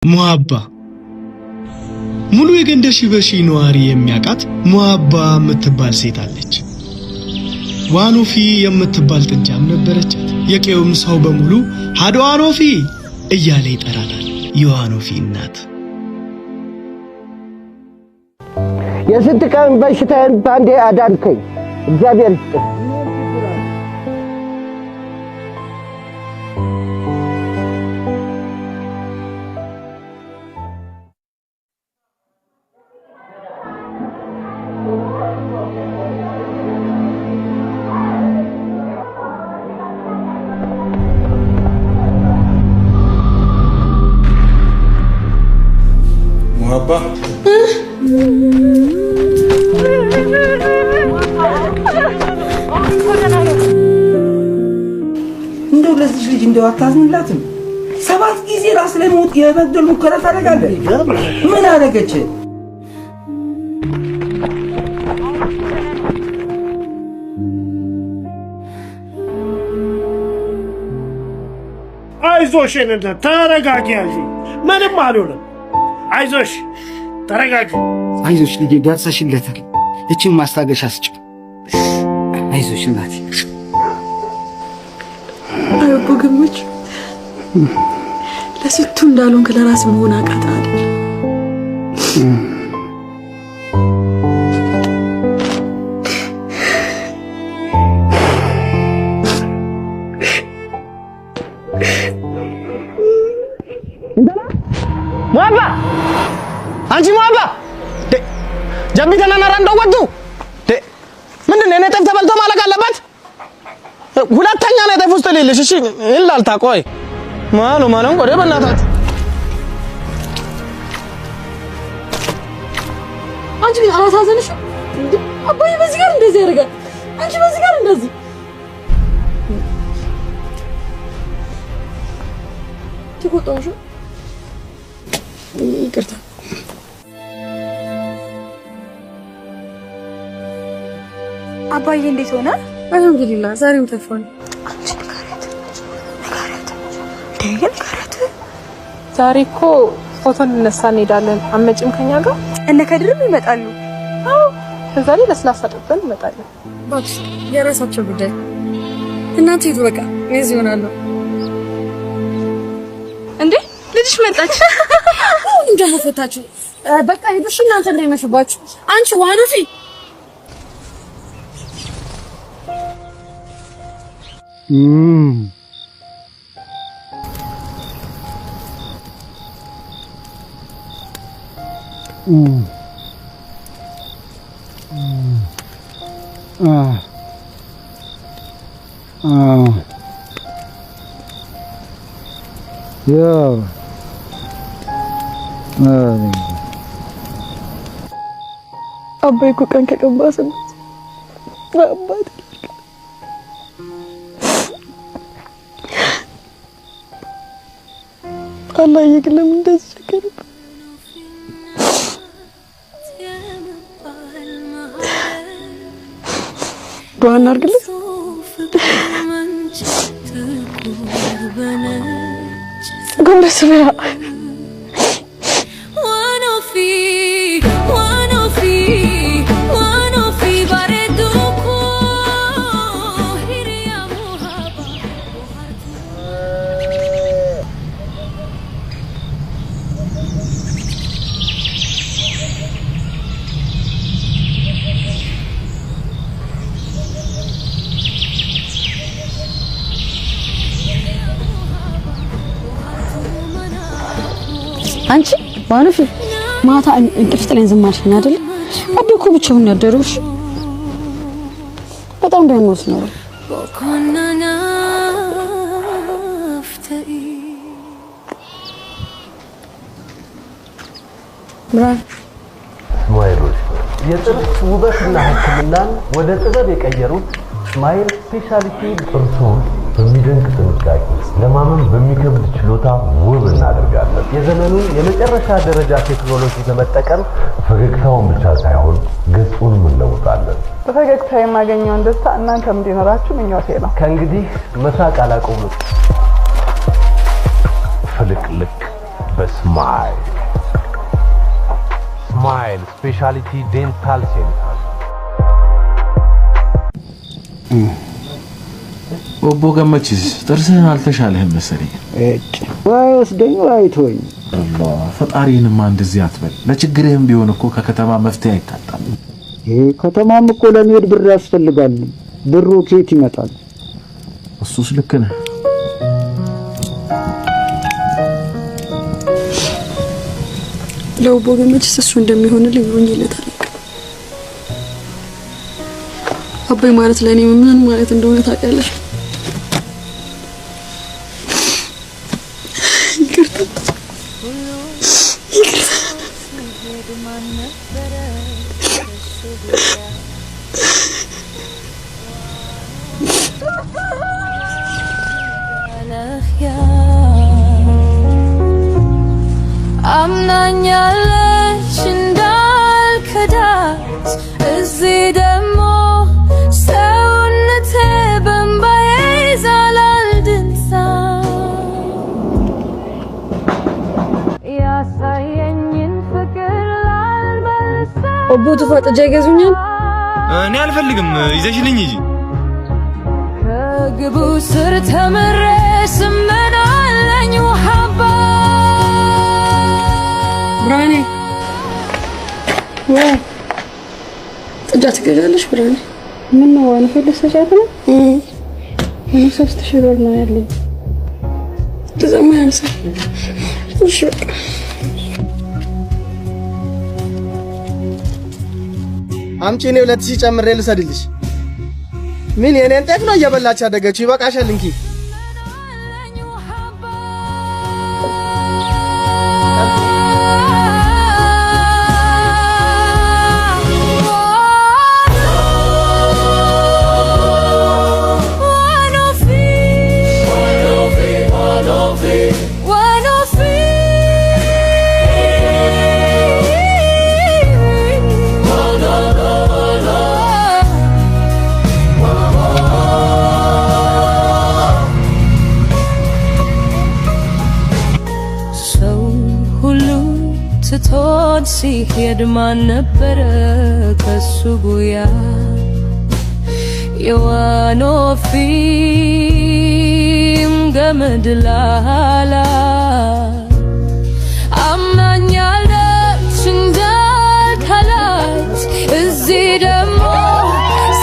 ሙአባ ሙሉ የገንደሽ በሺ ነዋሪ የሚያቃት ሙአባ የምትባል ሴት አለች። ዋኖፊ የምትባል ጥጃም ነበረቻት። የቄውም ሰው በሙሉ ሃዶ ዋኖፊ እያለ ይጠራታል። የዋኖፊ እናት የስንት ቀን በሽታዬን ባንዴ አዳንከኝ፣ እግዚአብሔር ይስጥህ። ሙአባ እንደው ለዚህ ልጅ እንደው አታዝንላትም? 7 ጊዜ ራስ ላይ ሞት የመግደል ሙከራ ታደርጋለህ። ምን አደረገች? አይዞሽ እንደ ተረጋጊ ያዢ ምንም አልሆነም። አይዞሽ ተረጋጊ። አይዞሽ ልጅ ደርሰሽለታል። እቺን ማስታገሻ ስጭ። አይዞሽ እናቴ። አረቡ ግሞች ለስቱ እንዳሉን ለራስ መሆን አቃታል። ሙአባ አንቺ ሙአባ ጀምቢተና ናራንዶ ወጡ ምንድነው? እኔ ጠፍ ተበልቶ ማለቅ አለበት። ሁለተኛ ነው ጠፍ ውስጥ ልልሽ። እሺ እንላልታ ቆይ ማኑ ቆደ በእናታት አንቺ ግን አላሳዘንሽም? አባዬ በዚህ ጋር እንደዚህ ያደርጋል፣ አንቺ በዚህ ጋር እንደዚህ ትቆጣውሽ። ይቅርታ አባዬ እንዴት ሆነ? አልሐምዱሊላህ ዛሬም ተፈን። አንቺ ንገሪያት። ዛሬ እኮ ፎቶ እንነሳ እንሄዳለን። አመጭም ከኛ ጋር እነ ከድርም ይመጣሉ። አዎ ከዛ ላይ ለስላሳ ጠጥተን እንመጣለን። ባክሽ የራሳቸው ጉዳይ። እናንተ ሂዱ በቃ እዚህ ሆናለሁ። እንዴ ልጅሽ መጣች። እንደው ፈታችሁ በቃ ሂዱሽ እናንተ እንዳይመሽባችሁ። አንቺ ዋኖፊ አባይ እኮ ቀን ከቀን ባሰበት። አባቴ አላህ ይግለም እንደዚህ ቸገረ። ዱዓ እናድርግለት። ጎንበስ በያ አንቺ ዋኖፊ ማታ እንቅልፍ ጥለን ዝም አልሽኝ አይደል? አብኩ ብቻውን ያደሩሽ በጣም ደህንነት ነው። ስማይሎች የጥርስ ውበትና ሕክምናን ወደ ጥበብ የቀየሩት ስማይል ስፔሻሊቲ ጥርሶን በሚደንቅ ጥንቃቄ ለማመን በሚከብድ ችሎታ ውብ እናደርጋለን። የዘመኑን የመጨረሻ ደረጃ ቴክኖሎጂ በመጠቀም ፈገግታውን ብቻ ሳይሆን ገጹንም እንለውጣለን። በፈገግታ የማገኘውን ደስታ እናንተም እንዲኖራችሁ ምኞቴ ነው። ከእንግዲህ መሳቅ አላቆምም። ፍልቅልቅ በስማይል ስማይል ስፔሻሊቲ ዴንታል ሴንተር። ኦቦ ገመችስ ጥርስህን አልተሻለህም መሰለኝ። ወስደኝ አይቶኝ አላህ ፈጣሪንማ እንደዚህ አትበል። ለችግርህም ቢሆን እኮ ከከተማ መፍትሄ አይታጣም። ከተማም እኮ ለመሄድ ብር ያስፈልጋል። ብሩ ከየት ይመጣል? እሱስ ልክ ነህ። ለኦቦ ገመችስ እሱ እንደሚሆንልኝ ሆኜለታል። አባይ ማለት ለኔ ምን ማለት እንደሆነ ታውቂያለሽ? አምናኛለች እንዳልከዳት እዚህ ደግሞ ሰውነቴ በእምባዬ ይዛላል ድንሳ ያሳየኝን ፍቅር ላልመልሳ ኦቦ ተፋጠጃ ይገዙኛል። እኔ አልፈልግም ይዘሽልኝ እንጂ ከግቡ ስር ተምሬ ስመናለኝ ውሃባ ብራኔ ወይ ጥጃ ትገዣለሽ? ብራኔ ምን ነው ዋና ፈለሰሻት ነው? እኔ 3000 ብር ነው ያለኝ። ተዘማ ያንሳ። እሺ አምጪ ነው 2000 ጨምሬ ልሰድልሽ። ምን የኔን ጤፍ ነው እየበላች ያደገችው? ይበቃሻል እንኪ። ትቶት ሲሄድ ማን ነበረ ከሱ ጉያ የዋኖፊም ገመድ ላላ አምናኛለች እንዳልከላት እዚህ ደግሞ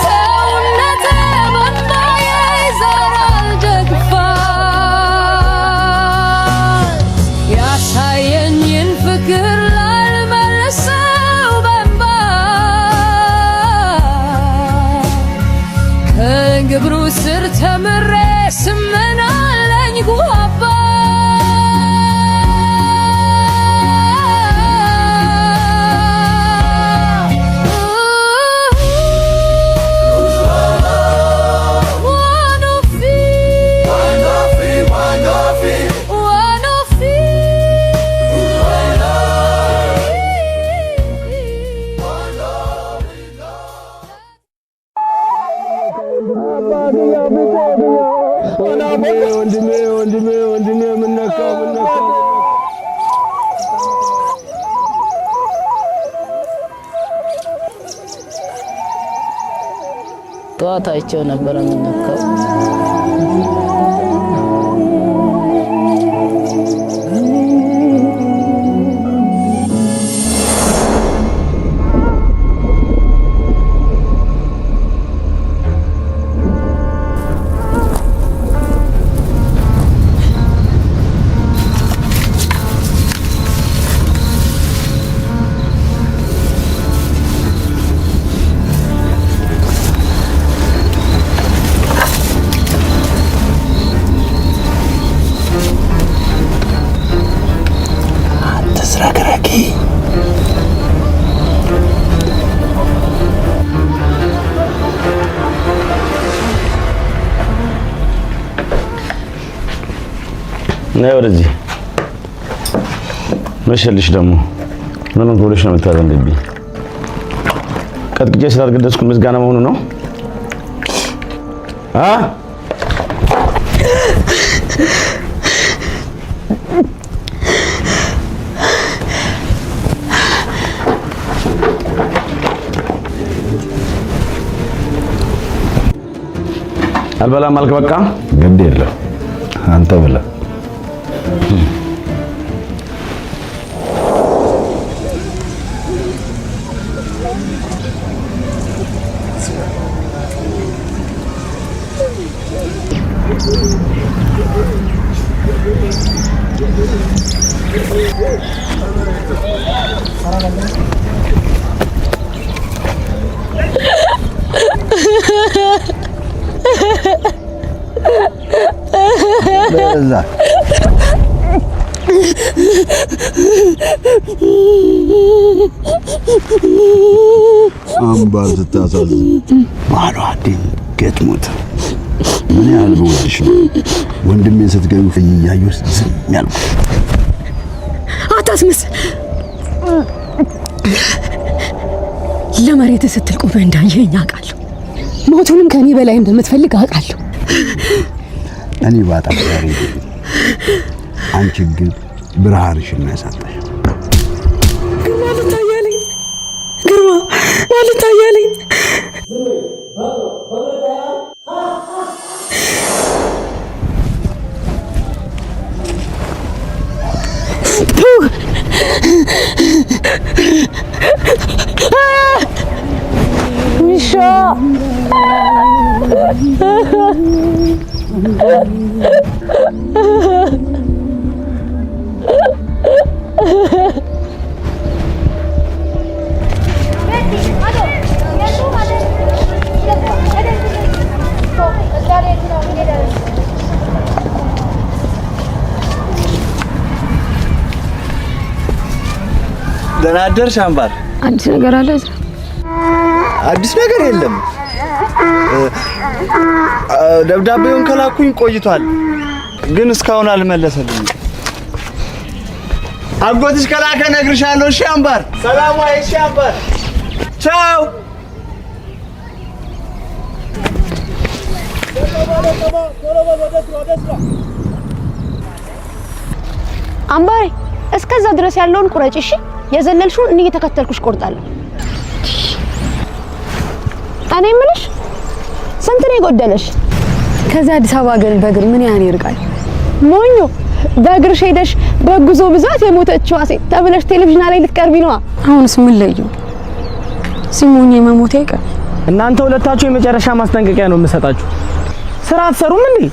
ሰውነቴ በእምባዬ ይዘራል ደግፋት ያሳየኝን ፍቅር ግብሩ ስር ተምሬ ስመናለኝ ጉአባ ወንድሜ ምን ነካው? ጠዋት አይቼው ነበር ምን ነካው? ነይ ወደዚህ መሸልሽ ደግሞ ምን ብለሽ ነው የምታዘንብኝ? ቀጥቅጬ ስላልገደስኩ ምስጋና መሆኑ ነው? አልበላም አልክ በቃ ግድ የለም አንተ ብላ አምባር ስታሳዝን ባሏ ድንገት ሞተ። ምን ያህል በወድሽ ነው ወንድሜን ስትገኙ እያየሁ ዝም ያልኩት። አታስመስል። ለመሬት ስትል ቆመህ እንዳየኸኝ አውቃለሁ። ሞቱንም ከኔ በላይ እንደምትፈልግ አውቃለሁ። እኔ ባጣም ዛሬ አንቺ ግን ብርሃንሽን ነው ያሳጣሽ። ግርማ ልታያለኝ፣ ግርማ ልታያለኝ። ውሻ ደህና አደርሽ አምባር። አዲስ ነገር አለ? አዲስ ነገር የለም። ደብዳቤውን ከላኩኝ ቆይቷል፣ ግን እስካሁን አልመለሰልኝም። አጎትሽ ከላከ እነግርሻለሁ። እሺ አምባር፣ ሰላም ዋይ። እሺ አምባር፣ ቻው። አምባሬ እስከዛ ድረስ ያለውን ቁረጭ። እሺ የዘለልሽውን እኔ እየተከተልኩሽ ቆርጣለሁ። እኔ የምልሽ ስንት ነው የጎደለሽ? ከዛ አዲስ አበባ ግን በእግር ምን ያህል ይርቃል? ሞኞ በእግርሽ ሄደሽ በጉዞ ብዛት የሞተችው ሴት ተብለሽ ቴሌቪዥን ላይ ልትቀርቢ ነው። አሁንስ ምን ለዩ? ሲሞኝ መሞቴ አይቀር። እናንተ ሁለታችሁ የመጨረሻ ማስጠንቀቂያ ነው የምሰጣችሁ። ስራ አትሰሩም እንዴ?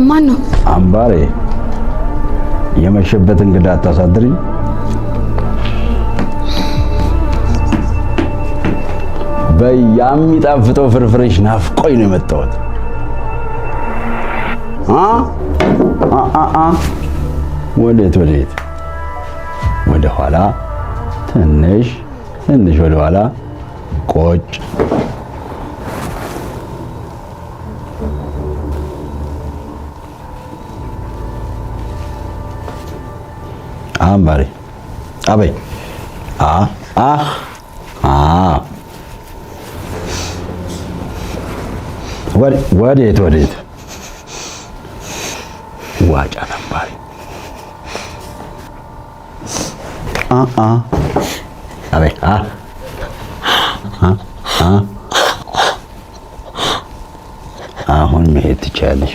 ማን ነው? አምባሬ የመሸበት እንግዳ አታሳድሪኝ። በያሚጣፍጠው ፍርፍርሽ ናፍቆኝ ነው የመጣሁት። ወዴት? ወደ ኋላ ትንሽ ወደ ኋላ ቆጭ። አምባሬ አበይ ወዴት? ዋጫ አምባሬ አበይ አሁን መሄድ ትችያለሽ።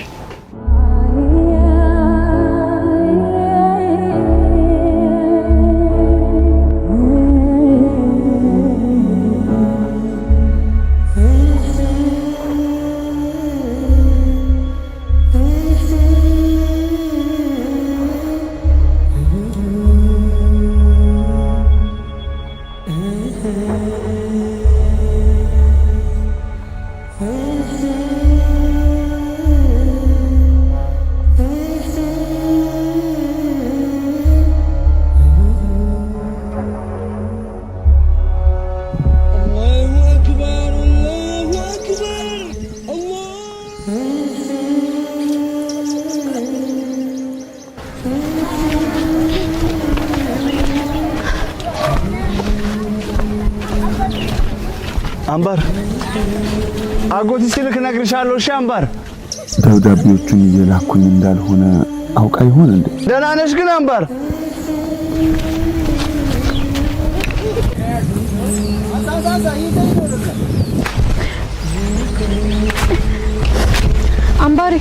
አምባር አጎት ሲልክ ነግርሻለሁ። እሺ አምባር ደብዳቤዎቹን እየላኩኝ እንዳልሆነ አውቃ ይሆን እንዴ? ደህና ነሽ ግን አምባር? አምባሬ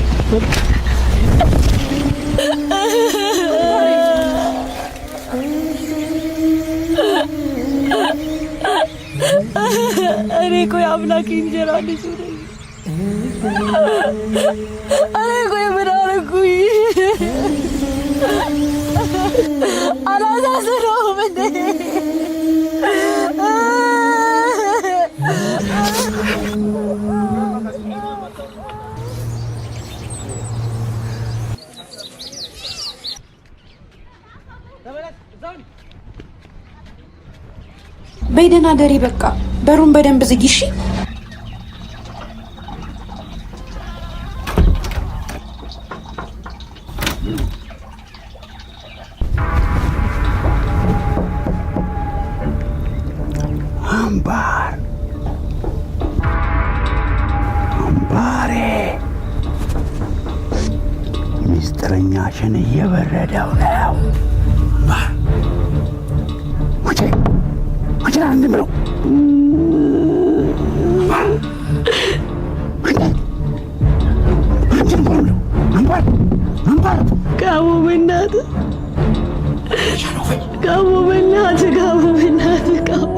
እኔ ቆይ አምላክ እንጀራ ልጅ ነኝ። እኔ ቆይ ምን አደረኩኝ? አላሳዝነውም እንዴ? በይደና ደሪ በቃ በሩን በደንብ ዝጊ እሺ። አምባር አምባሬ ሚስጥረኛሽን እየበረደው ነው። መቼ አንድ ብለው ጋሞ በእናትህ ጋሞ በእናትህ ጋሞ በእናትህ ጋሞ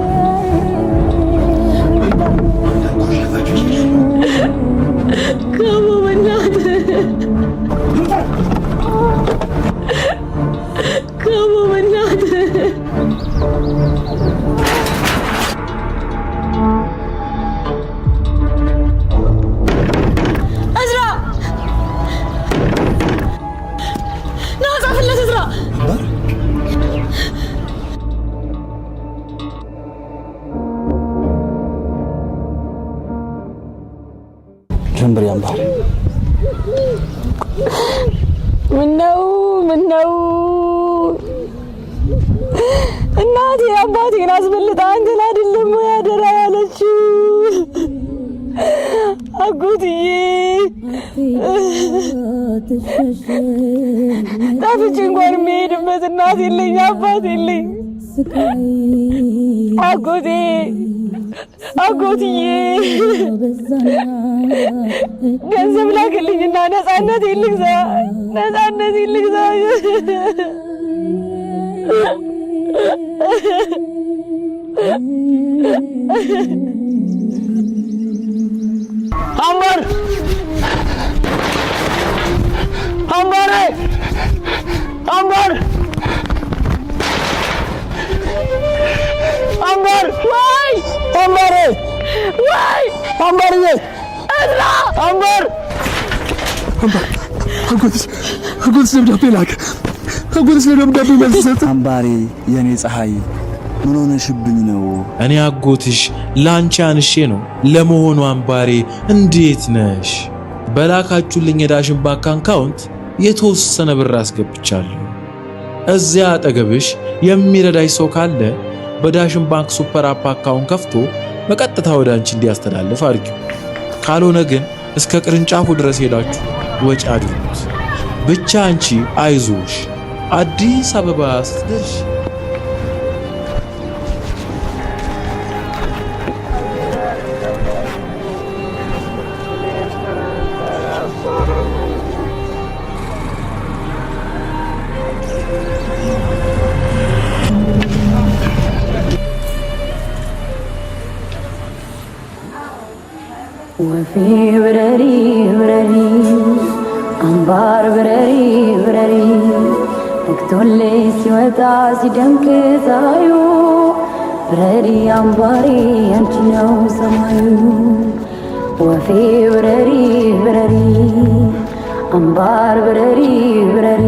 ጋሞ በእናትህ ጋሞ በእናትህ ጀምበር አምባር ምነው እናቴ አባቴን አስበልጣ አንተን አይደለም ወይ አደራ ያለችው? አጎትዬ ጠፍቼ እንኳን የምሄድበት እናት የለኝ አባት የለኝ። አጎትዬ ገንዘብ ላክልኝና ነፃነት ይልግዛ። አምባር አምባሬ አምባር አምባር ወይ አምባሬ ወይ አምባርዬ እዝራ አምባር አጎትስ ደብዳቤ ላክ። አጎትስ ደብዳቤ መልስ ሰጠ። አምባሬ የኔ ፀሐይ ምን ሆነሽብኝ ነው? እኔ አጎትሽ ላንቺ አንሼ ነው። ለመሆኑ አምባሬ እንዴት ነሽ? በላካችሁልኝ የዳሽን ባንክ አካውንት የተወሰነ ብር አስገብቻለሁ። እዚያ አጠገብሽ የሚረዳሽ ሰው ካለ በዳሽን ባንክ ሱፐር አፕ አካውንት ከፍቶ በቀጥታ ወደ አንቺ እንዲያስተላልፍ አድርጊው። ካልሆነ ግን እስከ ቅርንጫፉ ድረስ ሄዳችሁ ወጪ አድርጉት። ብቻ አንቺ አይዞሽ፣ አዲስ አበባ ስትደርሺ ወፌ ብረሪ ብረሪ አምባር ብረሪ ብረሪ ነግቶልኝ ሲወጣ ሲደምቅ ፀሐዩ ብረሪ አምባሬ አንቺ ነው ሰማዩ። ወፌ ብረሪ ብረሪ አምባር ብረሪ ብረሪ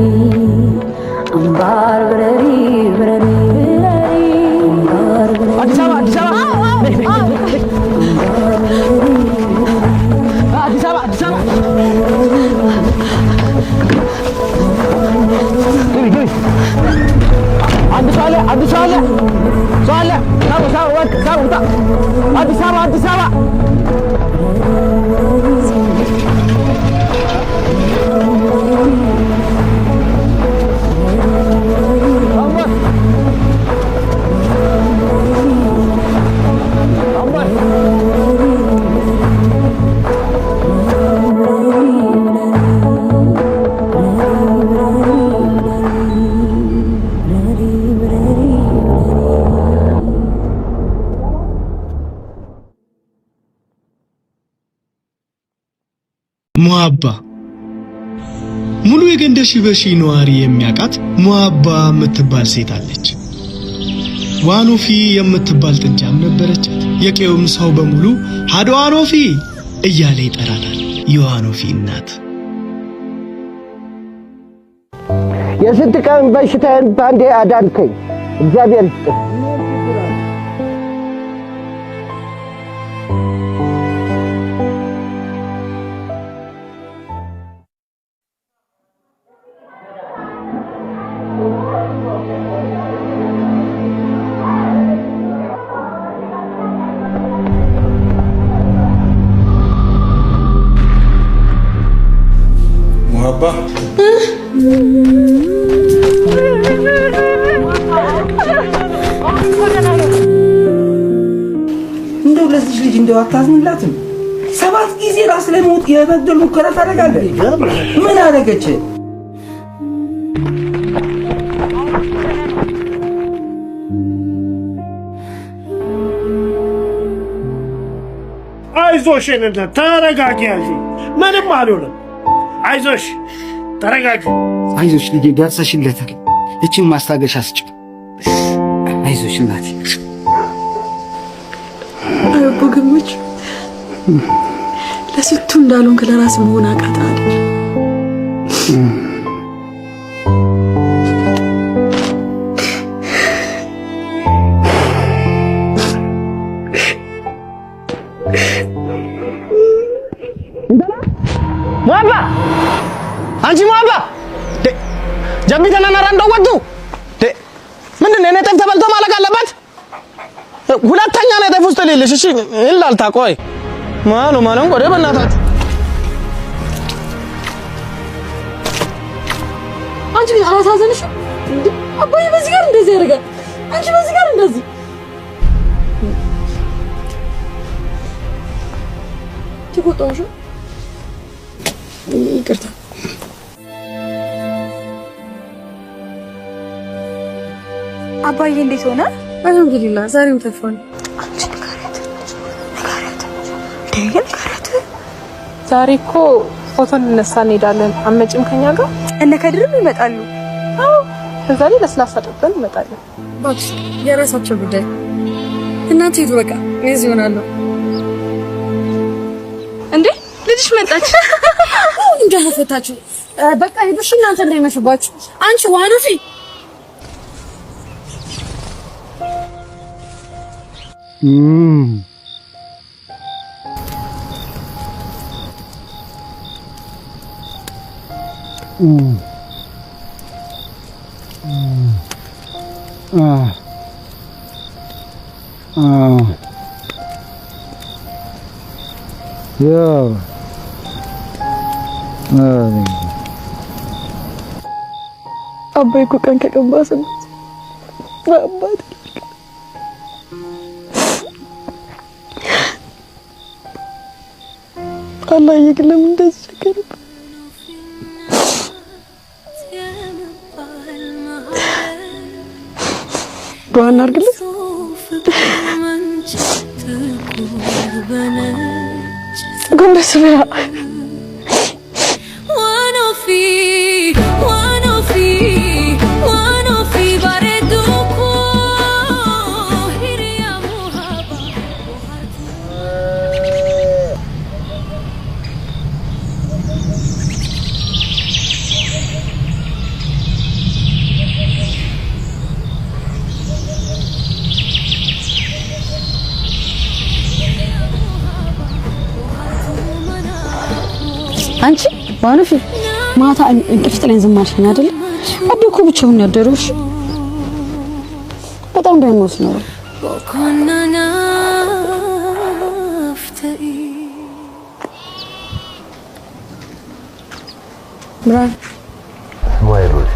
አምባር ብረሪ ብረሪ አምባር ብረሪ አዲስ አበባ አዲስ አበባ ሙአባ ሙሉ የገንደ ሺበሺ ነዋሪ የሚያውቃት ሙአባ የምትባል ሴት አለች። ዋኖፊ የምትባል ጥንጃም ነበረቻት። የቄውም ሰው በሙሉ ሀዶ ዋኖፊ እያለ ይጠራታል። የዋኖፊ እናት የስንት ቀን በሽታዬን ባንዴ አዳንከኝ፣ እግዚአብሔር ይስጥህ። ሙአባ እንደው ለዚህ ልጅ እንደው አታዝንላትም? 7 ጊዜ ራስ ላይ ሞት የመግደል ሙከራ ታደርጋለህ። ምን አደረገች? አይዞሽ እንደ ተረጋጊ ያዢ ምንም አልሆነም። አይዞሽ ተረጋጊ። አይዞሽ ልጄ ደርሰሽለታል። እቺን ማስታገሻ ስጭ። አይዞሽ እናቴ። አቦ ግምች ለስቱ እንዳሉን ለራስ መሆን አቃታ አይደል? ሙአባ አንቺ ሙአባ ጀቢተና ናራ እንደወጡ ምንድነው? እኔ ጤፍ ተበልቶ ማለቅ አለበት። ሁለተኛ ነው ጤፍ ውስጥ ልልሽ። እሺ ይላልታ ቆይ ማለም ቆዴ በእናታችሁ አንቺ አላሳዘንሽ? አባዬ በዚህ ጋር እንደዚህ ያደርጋል፣ አንቺ በዚህ ጋር እንደዚህ ትቆጣሽ። ይቅርታ አባዬ እንዴት ሆነ? አልሐምዱሊላህ ዛሬም ተፋን። አንቺ ንገሪያት። ዛሬ እኮ ፎቶ እንነሳ እንሄዳለን። አመጭም ከኛ ጋር እነ ከድርም ይመጣሉ። አዎ ከዛ ላይ ለስላሳ ጠጥተን እንመጣለን። ባክሽ የራሳቸው ጉዳይ። እናንተ ሂዱ በቃ እዚህ ሆናለሁ። እንዴ ልጅሽ መጣች። አሁን ደግሞ ፈታችሁ። በቃ ሂዱሽ እናንተ እንዳይመሽባችሁ። አንቺ ዋኖፊ አባዬ እኮ ቀን ከቀባሰበት በአባት አላህ ይግለም እንደዚህ ቸገረበት። ዱዓና አድርግለት። ጎንበስ በያ አንቺ ዋኖፊ ማታ እንቅልፍ ጥለን ዝም አልሽኝ አይደል? አቤ እኮ ብቻውን ያደረሽ በጣም ደሞስ ነው። ብራን ስማይሎች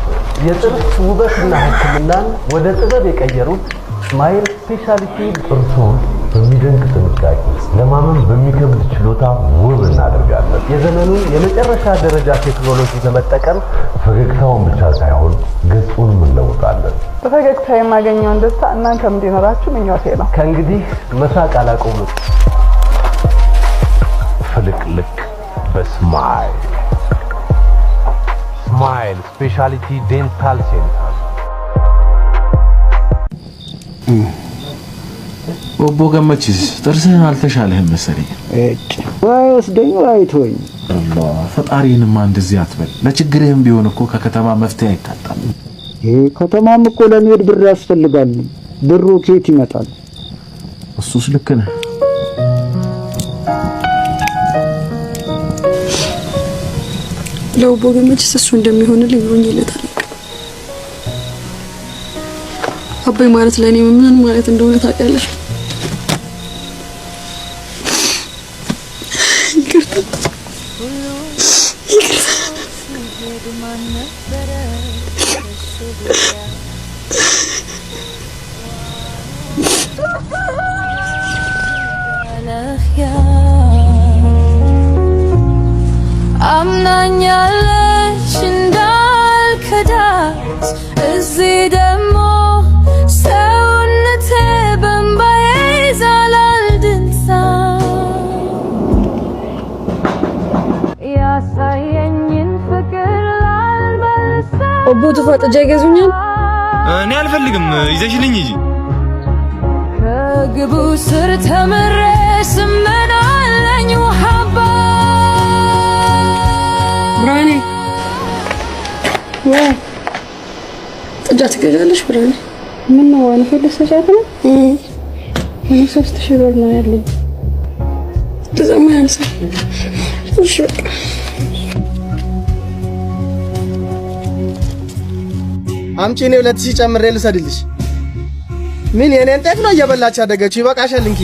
የጥርስ ውበትና ሕክምናን ወደ ጥበብ የቀየሩት ስማይል ስፔሻሊቲ ጥርሶን በሚደንቅ ጥንቃቄ ለማመን በሚከብድ ችሎታ ውብ እናደርጋለን። የዘመኑን የመጨረሻ ደረጃ ቴክኖሎጂ በመጠቀም ፈገግታውን ብቻ ሳይሆን ገጹንም እንለውጣለን። በፈገግታ የማገኘውን ደስታ እናንተም እንዲኖራችሁ ምኞቴ ነው። ከእንግዲህ መሳቅ አላቆምም። ፍልቅልቅ በስማይል ስፔሻሊቲ ዴንታል ሴንተር። ኦቦ ገመችስ ጥርስህን አልተሻለህም መሰለኝ። ወይ ወስደኝ ወይ ተወኝ። አላህ ፈጣሪንማ እንደዚህ አትበል። ለችግርህም ቢሆን እኮ ከከተማ መፍትሄ አይታጣም። ይሄ ከተማም እኮ ለመሄድ ብር ያስፈልጋል። ብሩ ከየት ይመጣል? እሱስ ልክ ነህ። ለኦቦ ገመችስ እሱ እንደሚሆንልኝ ሆኜለታል። አባይ ማለት ለኔ ምን ማለት እንደሆነ ታውቂያለሽ? አምናኛለች እንዳልከዳት እዚህ ደግሞ ሰውነቴ በእምባዬ ይዛላል ድንሳ ያሳየኝን ፍቅር ላልመልሰው። ኦቦ ተፋጠጃ ይገዙኛል። እኔ አልፈልግም፣ ይዘሽልኝ እንጂ ከግቡ ስር ተምሬ ስመናለኝ ውሃባ ብራኔ ወይ ጥጃ ትገዛለሽ? ብራኔ ምን ነው ዋን ፈለሰሻት ነው? ምን 3000 ብር ነው ያለኝ። ተዘማ ያንሳ። እሺ አምጪ ነው 2000 ጨምሬ ልሰድልሽ። ምን የኔን ጤፍ ነው እየበላች ያደገችው? ይበቃሻል እንኪ።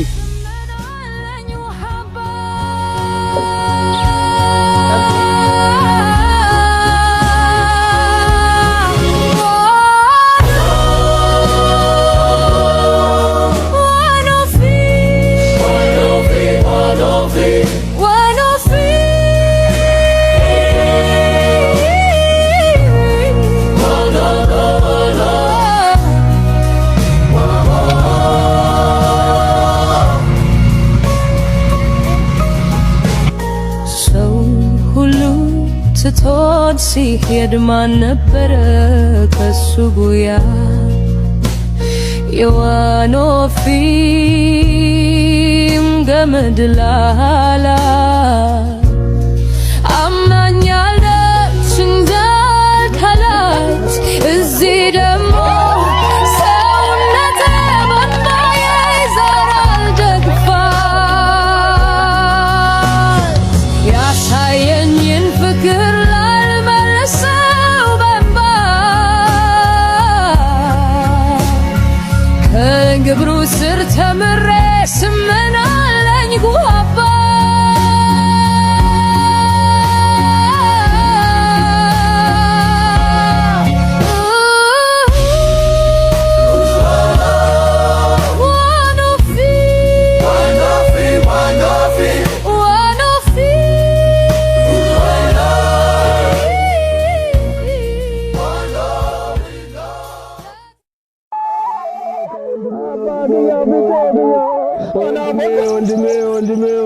ትቶት ሲሄድ ማን ነበረ ከሱ ጉያ የዋኖፊም ገመድ ላላ አምናኛለች እንዳልከላት እዚህ ደግሞ ሰውነቴ በእምባዬ ይዘራል ደግፋት ያሳየኝን ፍቅር ላልመልሰው በእምባ ከግብሩ ስር ተምሬ ስመናለኝ ጉሃባ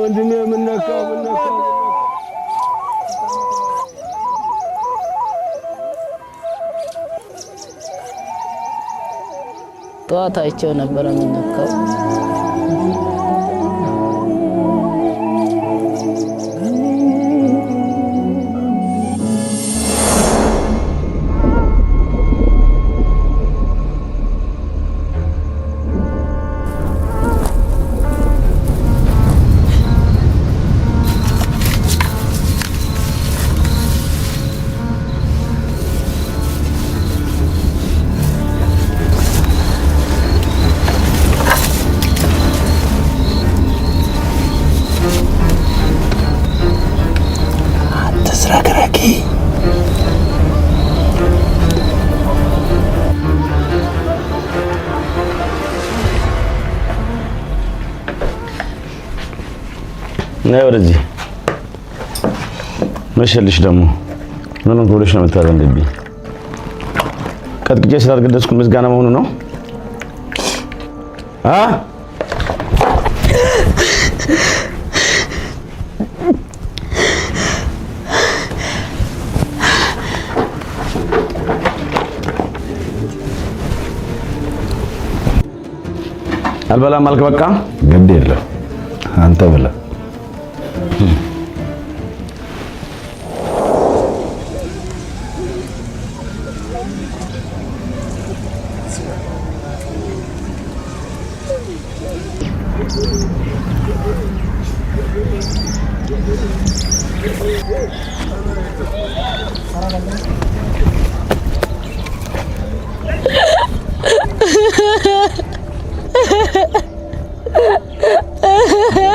ወንድሜ ምን ነካው? ጠዋት አይቼው ነበር የምነካው። ነይ ወደዚህ። መሸልሽ ደግሞ ምንም ብለሽ ነው የምታረንብኝ? ቀጥቅጬ ስላልገደስኩ ምስጋና መሆኑ ነው? አልበላም አልክ በቃ ግድ የለም አንተ ብላ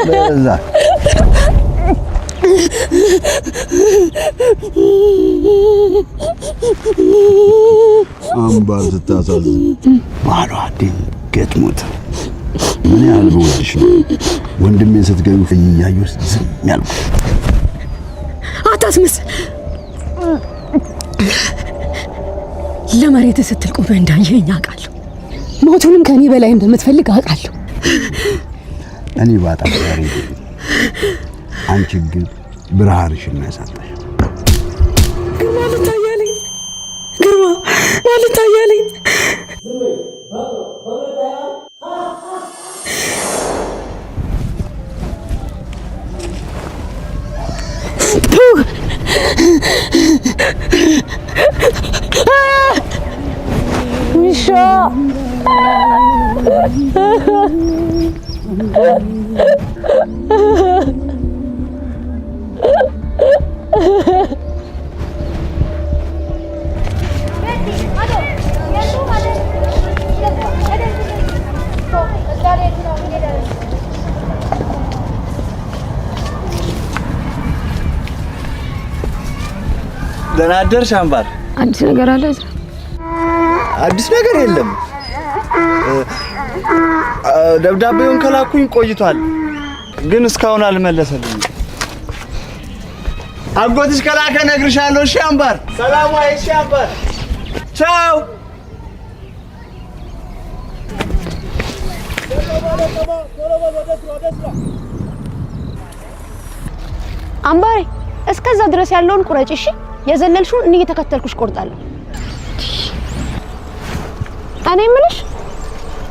በዛ አምባር ስታሳዝን ባሏ ድንገት ሞተ። ምን ያህል በወድሽ ነው ወንድሜን ስትገቢ እያየሁ ዝም ያልኩት። አታስመስል። ለመሬት ስትል ቁመህ እንዳየኸኝ አውቃለሁ። ሞቱንም ከኔ በላይ እንደምትፈልግ አውቃለሁ። እኔ ባጣ ዛሬ አንቺ ግን ብርሃንሽን ያሳጣሽ። ግርማ ልታያለኝ፣ ግርማ ልታያለኝ። ውሻ ደህና አደርሽ አምባር። አዲስ ነገር አለ? አዲስ ነገር የለም። ደብዳቤውን ከላኩኝ ቆይቷል፣ ግን እስካሁን አልመለሰልኝም። አጎትሽ ከላከ ነግርሻለሁ። እሺ አምባር፣ ሰላም ዋይ። እሺ አምባር፣ ቻው። አምባሬ እስከዛ ድረስ ያለውን ቁረጭ። እሺ የዘለልሽውን እኔ እየተከተልኩሽ ቆርጣለሁ። እኔ የምልሽ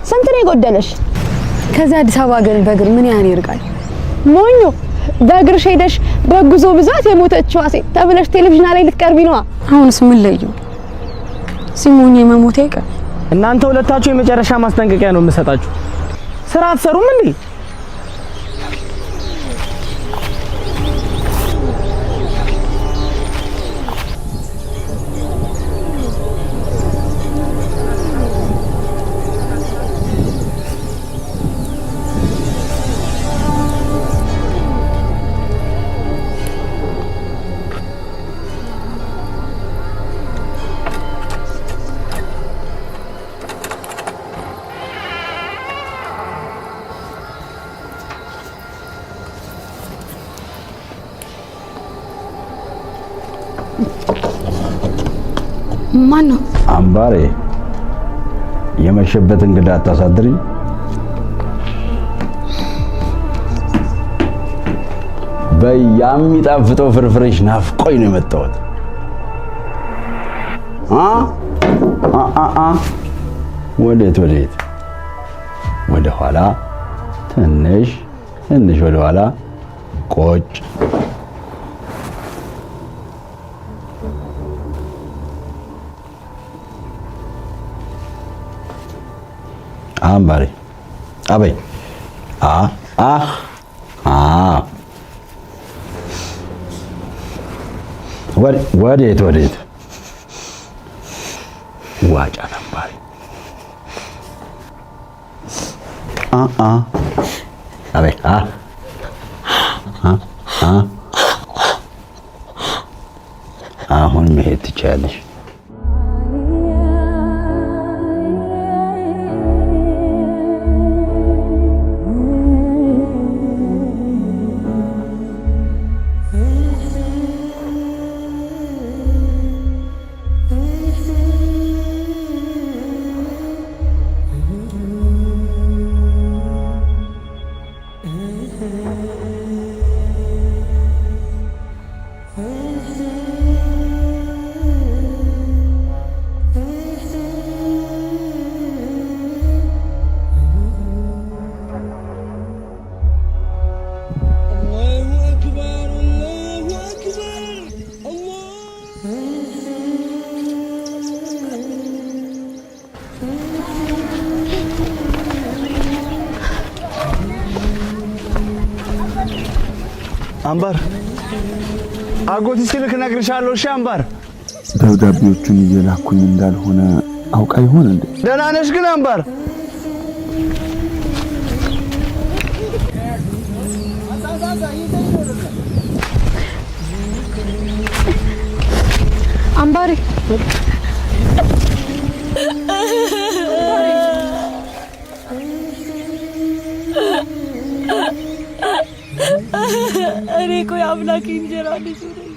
ስንት ነው የጎደለሽ? ከዚህ አዲስ አበባ ግን በእግር ምን ያህል ይርቃል? ሞኞ በእግርሽ ሄደሽ በጉዞ ብዛት የሞተችው ሴት ተብለሽ ቴሌቪዥን ላይ ልትቀርቢ ነው። አሁንስ ምን ለየው? ሲሞኝ የመሞት አይቀር። እናንተ ሁለታችሁ የመጨረሻ ማስጠንቀቂያ ነው የምሰጣችሁ። ስራ አትሰሩም እንዴ? ማን ነው? አምባሬ የመሸበት እንግዳ አታሳድሪ። በያሚጣፍጠው ፍርፍርሽ ናፍቆኝ ነው የመጣሁት። ወዴት ወደ ኋላ ትንሽ ወደ ኋላ ቆጭ። አምባሬ አበይ ወዴት ዋጫ አምባሬ አበይ አሁን መሄድ ትችያለሽ። አምባር አጎት ሲልክ ነግርሻለሁ። እሺ አምባር ደብዳቤዎቹን እየላኩኝ እንዳልሆነ አውቃ ይሆን እንዴ? ደህና ነሽ ግን አምባር? አምባሬ እኔ ቆይ አምላክ እንጀራ ልጅ ነኝ።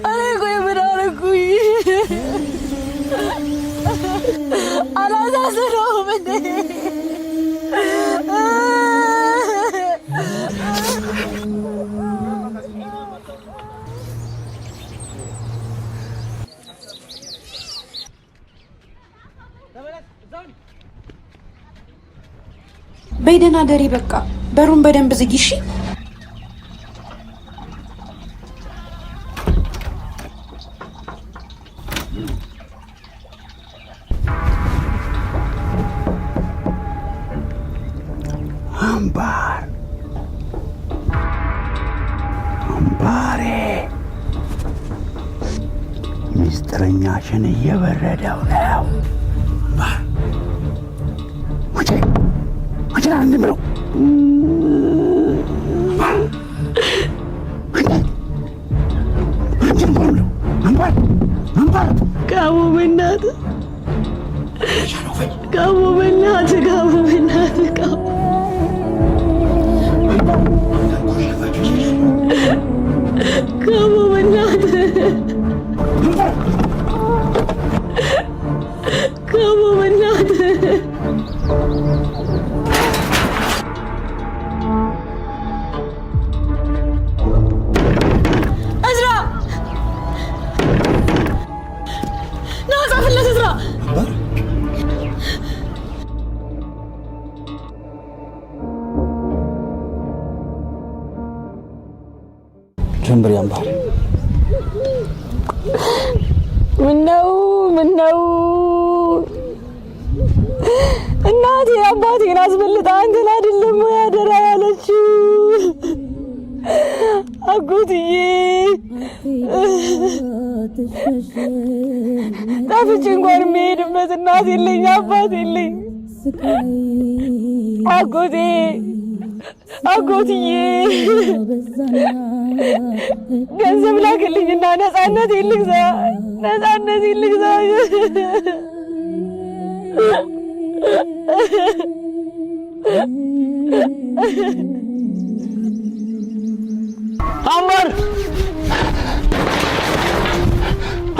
እኔ ቆይ ምን አደረኩኝ? አላሳዝነውም እንዴ? በይደና ደሪ በቃ በሩን በደንብ ዝጊ እሺ። አምባር አምባሬ ሚስጥረኛሽን እየበረደው ነው። ውጪ ውጪ አንድምሮ ካሙ በእናትህ ካሙ በእናትህ ካሙ በእናትህ ካሙ ካሙ በእናትህ ካሙ በእናትህ ጀምበር ያምባር ምነው እናቴ አባቴን አስበልጣ አንተን አይደለም ወይ አደራ ያለችው? አጎትዬ ጠፍቼ እንኳን የምሄድበት እናት የለኝ አባት የለኝ። አጎትዬ ገንዘብ ላክልኝና ነፃነት ልግዛ አምባር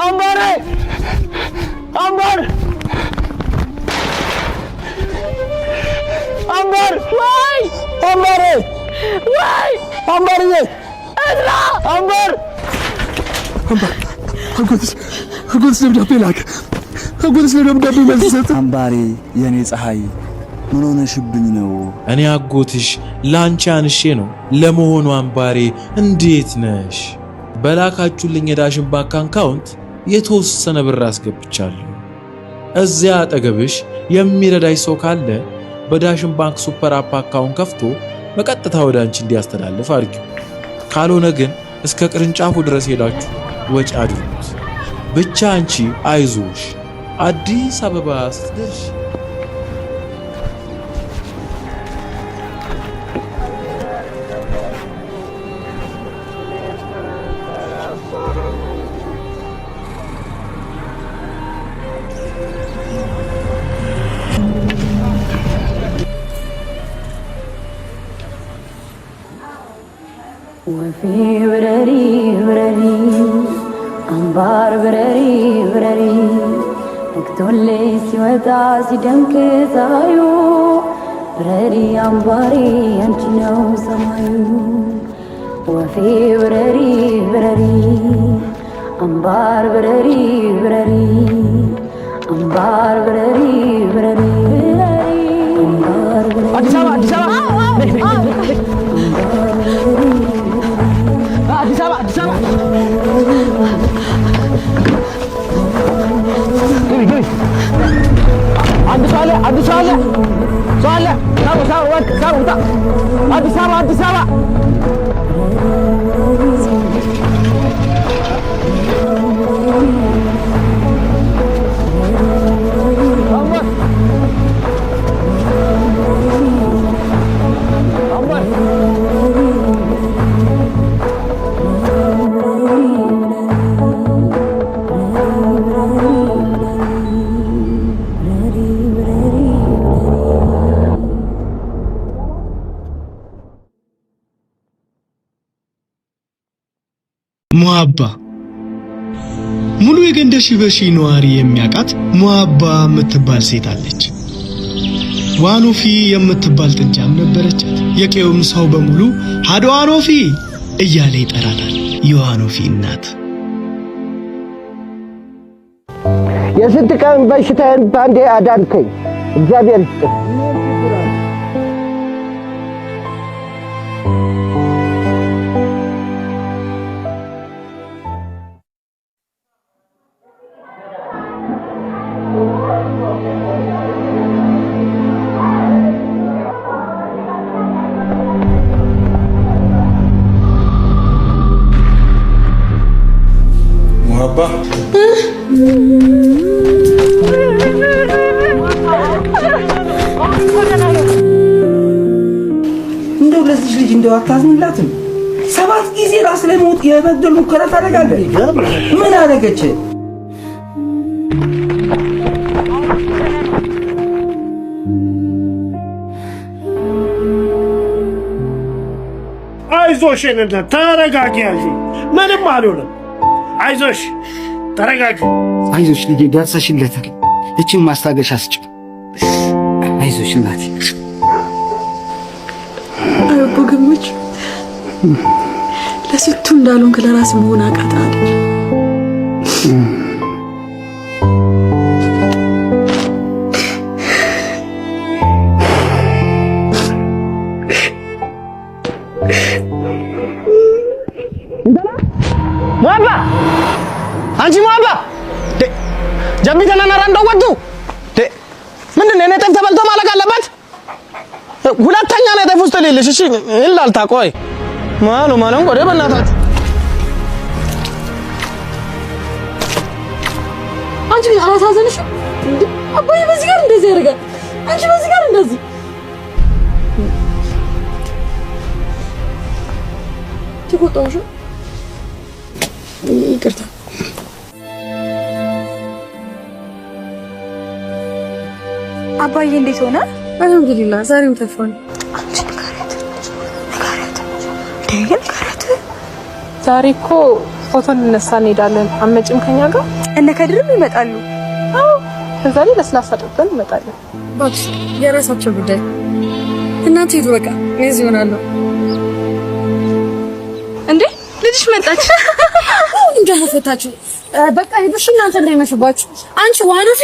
አምባሬ አምባር አምባር ወይ አምባሬ ወይ አምባርዬ እዝራ አምባር አጎትስ ደብዳቤ ላክ። አጎትስ ደብዳቤ መልስ ሰጠ። አምባሬ የኔ ፀሐይ ምን ሆነሽብኝ ነው? እኔ አጎትሽ ላንቺ አንሼ ነው። ለመሆኑ አምባሬ እንዴት ነሽ? በላካችሁልኝ የዳሽን ባንክ አካውንት የተወሰነ ብር አስገብቻለሁ። እዚያ አጠገብሽ የሚረዳሽ ሰው ካለ በዳሽን ባንክ ሱፐር አፕ አካውንት ከፍቶ በቀጥታ ወደ አንቺ እንዲያስተላልፍ አድርጊው። ካልሆነ ግን እስከ ቅርንጫፉ ድረስ ሄዳችሁ ወጪ አድርጉት። ብቻ አንቺ አይዞሽ፣ አዲስ አበባ ስትደርሺ ወፌ ብረሪ ብረሪ አምባር ብረሪ ብረሪ ነግቶልኝ ሲወጣ ሲደምቅ ፀሐዩ ብረሪ አምባሬ አንቺ ነው ሰማዩ። ወፌ ብረሪ ብረሪ አምባር ብረሪ ብረሪ አምባር ብረሪ ብረሪ አምባር ብረሪ አዲስ አበባ አዲስ አበባ ግቢ አንድ ሰው አለ ሰው አለ ሙአባ ሙሉ የገንደ ሺበሺ ነዋሪ የሚያውቃት ሙአባ የምትባል ሴት አለች። ዋኖፊ የምትባል ጥጃም ነበረቻት። የቄውም ሰው በሙሉ ሃዶ ዋኖፊ እያለ ይጠራታል። የዋኖፊ እናት የስንት ቀን በሽታዬን ባንዴ አዳንከኝ፣ እግዚአብሔር ይስጥህ። ሙአባ እንደው ለዚህ ልጅ እንደው አታዝንላትም? 7 ጊዜ ራስ ላይ ሞት የመግደል ሙከራ ታደርጋለች። ምን አደረገች? አይዞሽ ተረጋጊ ያዢ ምንም አልሆነም። አይዞሽ ተረጋጊ። አይዞሽ ልጄ ደርሰሽለታል። እቺን ማስታገሻ ስጭ። አይዞሽ እናቴ። አቦ ግምች ለስንቱ እንዳልሆንክ ለራስ መሆን አቃታል። ሙአባ አንቺ ሙአባ ጀቢ ተናናራ እንደወጡ ምንድን ነው? እኔ ጤፍ ተበልቶ ማለቅ አለበት? ሁለተኛ ነው ጤፍ ውስጥ ልልሽ። እሺ እንላልታ ቆይ ማለም ቆዴ በእናታት አንቺ ግን አላሳዘንሽም? አባዬ በዚህ ጋር እንደዚህ ያደርጋል፣ አንቺ በዚህ ጋር እንደዚህ ትቆጣውሽ። ይቅርታ አባዬ እንዴት ሆነ? አልሐምዱሊላህ ዛሬም ተፋን። ዛሬ እኮ ፎቶ እንነሳ እንሄዳለን። አመጭም ከኛ ጋር እነ ከድርም ይመጣሉ። አዎ ከዛ ላይ ለስላሳ ጠጥተን እንመጣለን። እባክሽ የራሳቸው ጉዳይ። እናንተ ሂዱ በቃ እዚህ ሆናለሁ። እንዴ ልጅሽ መጣች። እንጃ ፈታችሁ። በቃ ሂዱሽ እናንተ እንዳይመሽባችሁ። አንቺ ዋኖፊ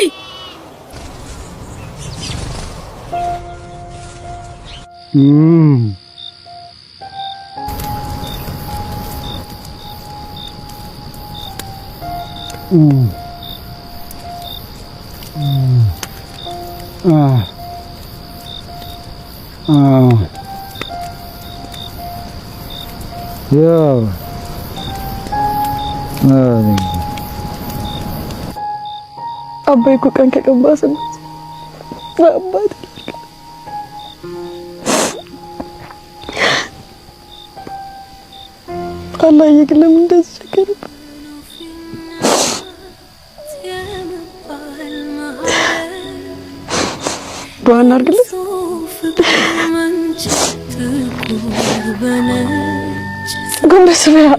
አባይ እኮ ቀን ከቀን ባሰበት አባት አላህ ይግለም እንደዚህ ቸገረ። ዱዓና አድርግልኝ። ጎንበስ በያ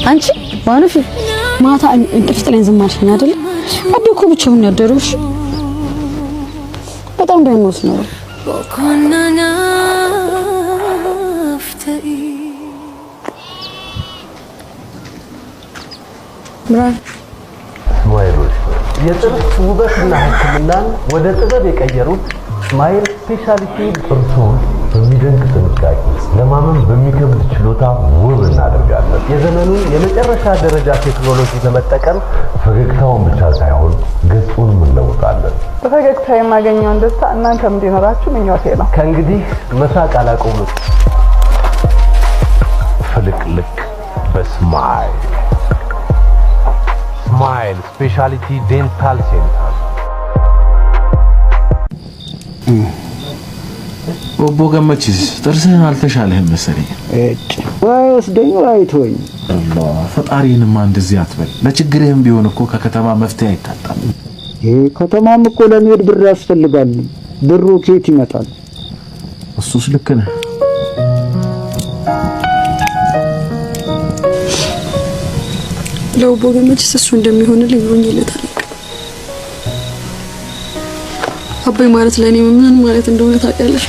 አንቺ ዋኖፊ ማታ እንቅልፍ ጥለን ዝም አልሽኝ አይደል? አቤ እኮ ብቻውን ያደረው። እሺ በጣም ደህና ነው። وكنا نفتئي ብርሃን ስማይሎች የጥርስ ውበትና ሕክምናን ወደ ጥበብ የቀየሩት ስማይል ስፔሻሊቲ ጥርሶን በሚደንቅ ጥንቃቄ ለማመን በሚከብድ ችሎታ ውብ እናደርጋለን። የዘመኑን የመጨረሻ ደረጃ ቴክኖሎጂ በመጠቀም ፈገግታውን ብቻ ሳይሆን ገጹንም እንለውጣለን። በፈገግታ የማገኘውን ደስታ እናንተም እንዲኖራችሁ ምኞቴ ነው። ከእንግዲህ መሳቅ አላቆምም። ፍልቅልቅ በስማይል ስማይል ስፔሻሊቲ ዴንታል ሴንተር። ኦቦ ገመችስ ጥርስህን አልተሻለህም መሰለኝ። ወስደኝ አይቶኝ አላህ ፈጣሪንማ እንደዚህ አትበል። ለችግርህም ቢሆን እኮ ከከተማ መፍትሄ አይታጣም። ከተማም እኮ ለመሄድ ብር ያስፈልጋል። ብሩ ከየት ይመጣል? እሱስ ልክ ነህ። ለኦቦ ገመችስ እሱ እንደሚሆንልኝ ሆኜለታል። አባይ ማለት ለኔ ምን ማለት እንደሆነ ታውቂያለሽ?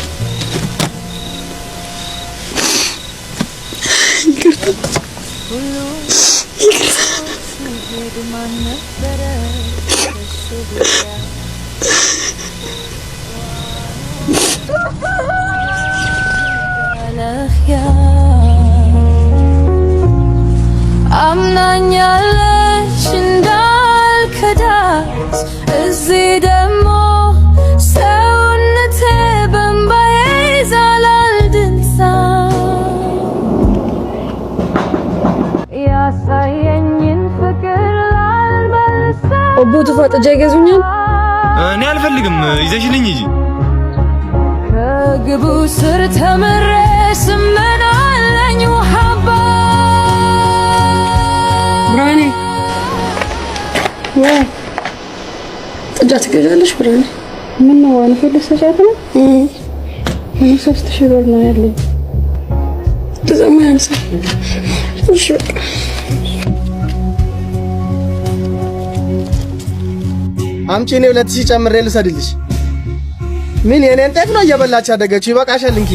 አምናኛለች እንዳልከዳት እዚህ ደግሞ ሰውነቴ በእምባዬ ይዛላል ድንሳ ያሳየኝን ፍቅር ላልመልሰው። ኦቦ ተፋጠጃ ይገዙኛል። እኔ አልፈልግም፣ ይዘሽልኝ እንጂ ከግቡ ስር ተምሬ ስመናለኝ ውሃባ ብርሃኔ ወይ ጥጃ ትገዣለሽ? ብርሃኔ ምን ነው ዋን ፈለሰሻት ነው? እኔ 3000 ብር ነው ያለኝ። ተዘማ ያንሳ። እሺ በቃ አምጪ፣ እኔ 2000 ጨምሬ ልሰድልሽ። ምን የኔን ጤፍ ነው እየበላች ያደገችው? ይበቃሻል እንኪ።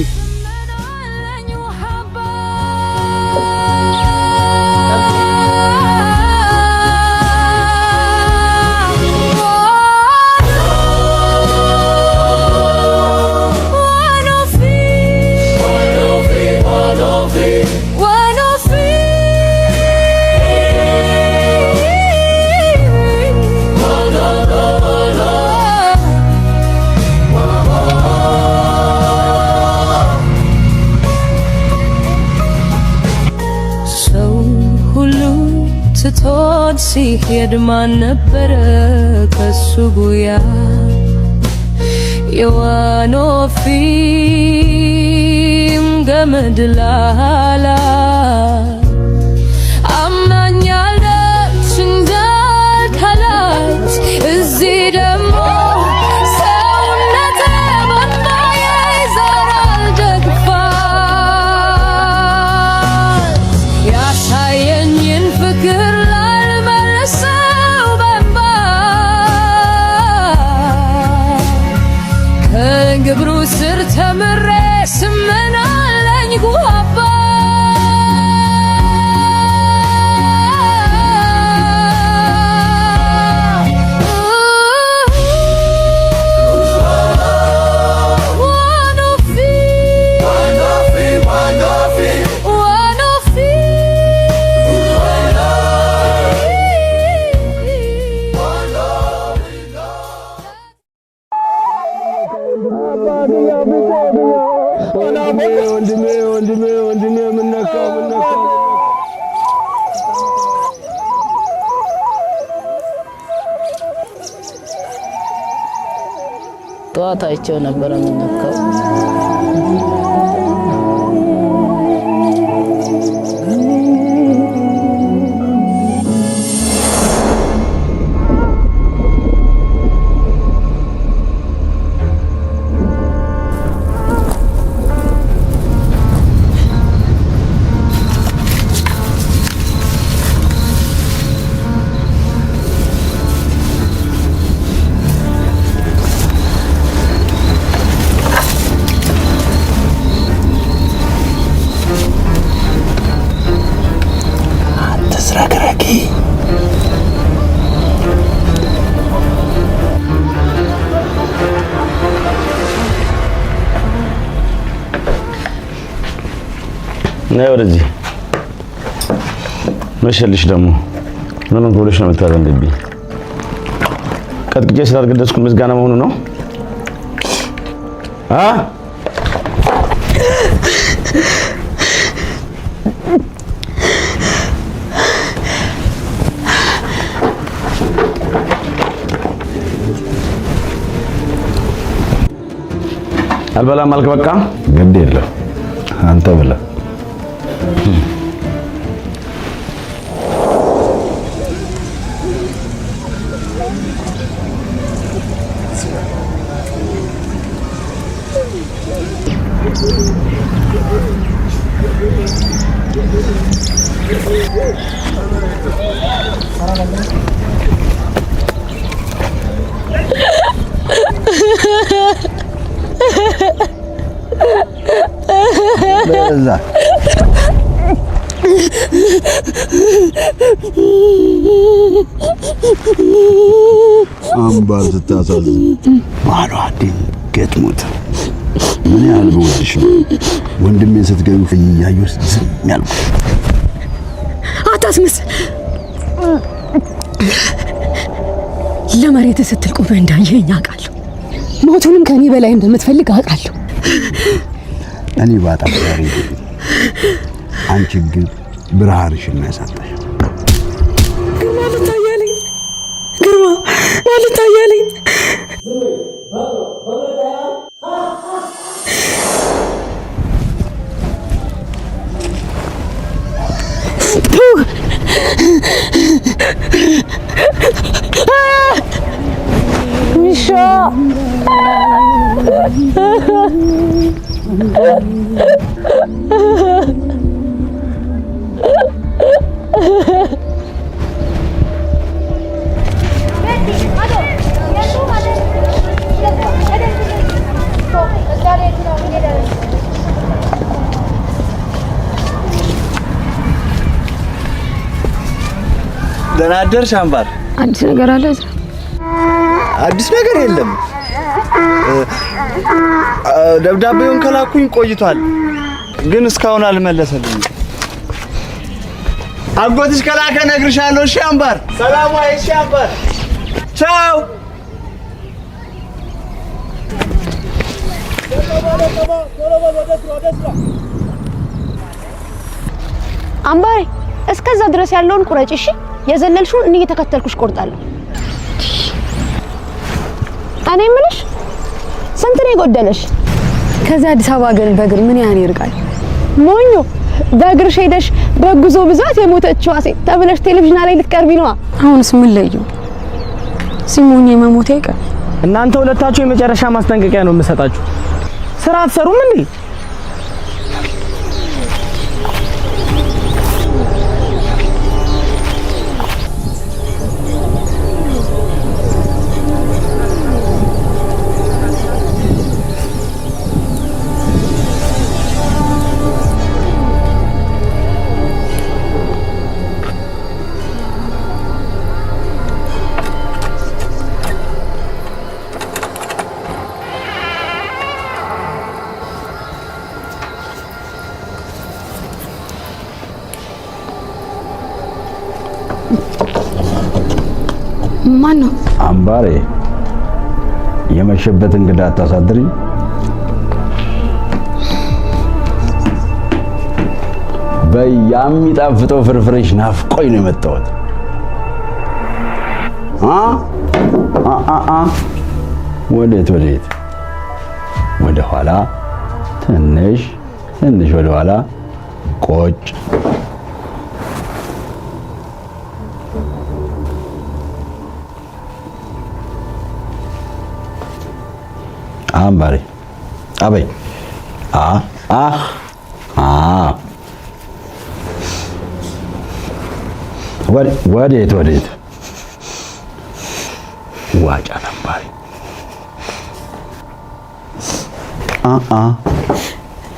ስቶን ሲሄድ ማን ነበረ ከሱ ጉያ የዋኖፊም ገመድ ላላ አምናኛለች እንዳልከላት እዚህ ደግሞ ሰውነቴ በእምባዬ ይዘራል ደግፋት ያሳየኝን ፍቅር ላልመልሰው በእምባ ከግብሩ ስር ተምሬ ስመናለኝ ጉሃባ ወንድሜ ምን ነካው? ጠዋት አይቼው ነበረ ምን ነካው? ነይ ወደዚህ መሸልሽ ደግሞ ምን ብለሽ ነው የምታዘንብኝ? ቀጥቅጬ ስላልገደስኩ ምስጋና መሆኑ ነው? አልበላም አልክ? በቃ ግድ የለም አንተ ብላ። በዛ አምባር ስታሳዝን ባሏ ድንገት ሞተ። ምን ያህል በወድሽ ነው ወንድሜን ስትገቢ እያየሁ ዝም ያልኩት? አታስመስል። ለመሬት ስትል ቁመህ እንዳየኸኝ አውቃለሁ። ሞቱንም ከኔ በላይ እንደምትፈልግ አውቃለሁ። እኔ ባጣም ዛሬ አንቺ ግን ብርሃንሽን ነው ያሳጣሽ። ግርማ ልታያለኝ፣ ግርማ ልታያለኝ። ሚሻ ደህና አደርሽ አምባር። አዲስ ነገር አለ? አዲስ ነገር የለም። ደብዳቤውን ከላኩኝ ቆይቷል፣ ግን እስካሁን አልመለሰልኝም። አጎትሽ ከላከ እነግርሻለሁ። እሺ አምባር። ሰላም ዋይ። እሺ አምባር፣ ቻው። አምባሬ እስከዛ ድረስ ያለውን ቁረጭ። እሺ የዘለልሽውን እኔ እየተከተልኩሽ ቆርጣለሁ። እኔ የምልሽ ስንት ነው የጎደለሽ? ከዚህ አዲስ አበባ ግን በእግር ምን ያህል ይርቃል? ሞኞ በእግርሽ ሄደሽ በጉዞ ብዛት የሞተችዋ ሴት ተብለሽ ቴሌቪዥን ላይ ልትቀርቢ ነዋ። አሁንስ ምን ለየው? ሲሞኝ መሞቴ አይቀር። እናንተ ሁለታችሁ የመጨረሻ ማስጠንቀቂያ ነው የምሰጣችሁ። ስራ አትሰሩም እንዴ? ማን ነው? አምባሬ የመሸበት እንግዳ አታሳድሪኝ። በያሚጣፍጠው ፍርፍርሽ ናፍቆኝ ነው የመጣሁት። ወዴት? ወደ ኋላ ትንሽ ወደ ኋላ ቆጭ። አምባሬ አበይ ወዴት? ዋጫ አምባሬ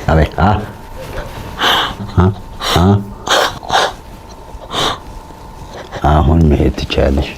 አበይ አሁን መሄድ ትችያለሽ።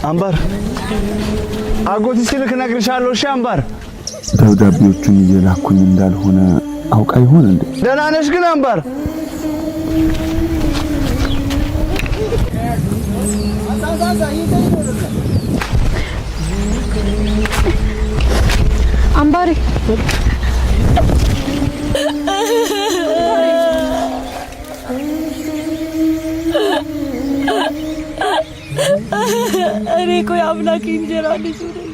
አምባር አጎት ሲልክ ነግርሻለሁ። እሺ አምባር ደብዳቤዎቹን እየላኩኝ እንዳልሆነ አውቃ ይሆን እንዴ? ደህና ነሽ ግን አምባር? አምባሪ እኔ እኮ የአምላክ እንጀራ ልጅ ነኝ።